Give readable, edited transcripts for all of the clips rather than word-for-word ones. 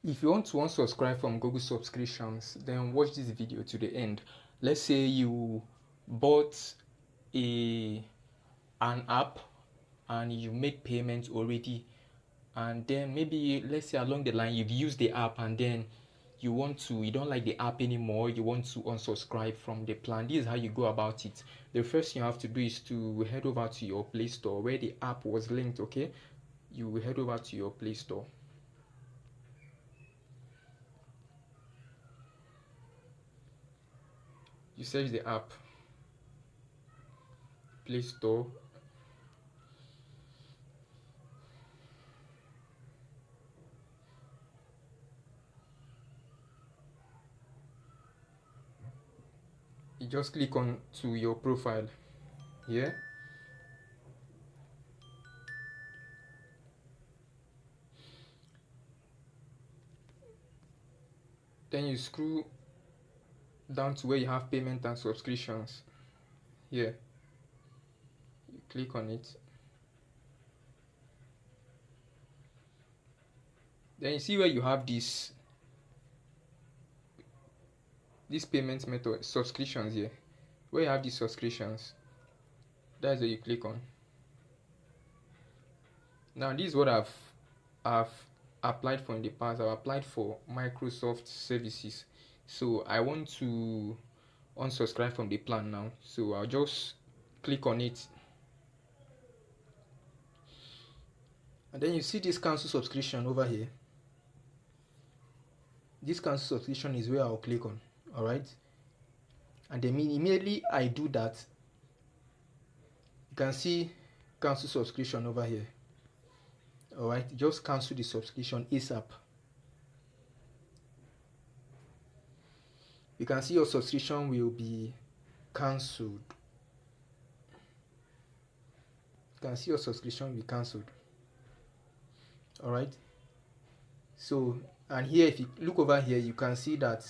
If you want to unsubscribe from Google subscriptions, then watch this video to the end. Let's say you bought a an app and you made payments already, and then maybe let's say along the line you've used the app and then you don't like the app anymore, you want to unsubscribe from the plan. This is how you go about it. The first thing you have to do is to head over to your Play Store where the app was linked. Okay, you will head over to your Play Store. You search the app, Play Store. You just click on to your profile here. Then you scroll down to where you have payment and subscriptions. Here, you click on it. Then you see where you have this payment method subscriptions here. Where you have these subscriptions, that's where you click on. Now this is what I've applied for in the past. I've applied for Microsoft services, so I want to unsubscribe from the plan now. So I'll just click on it, and then you see this cancel subscription over here. This cancel subscription is where I'll click on. All right, and then immediately I do that, you can see cancel subscription over here. All right, just cancel the subscription ASAP. You can see your subscription will be cancelled. You can see your subscription will be cancelled. All right, so and here if you look over here, you can see that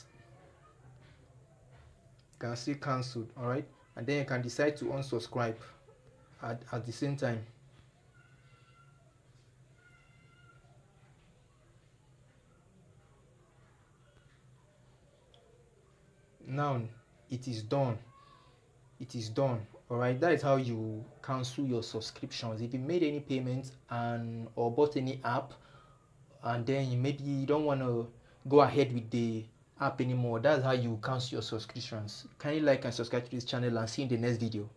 you can see cancelled. All right, and then you can decide to unsubscribe at the same time. Now it is done. It is done. All right, that is how you cancel your subscriptions. If you made any payments and or bought any app, and then maybe you don't want to go ahead with the app anymore, that's how you cancel your subscriptions. Kindly like and subscribe to this channel, and see you in the next video.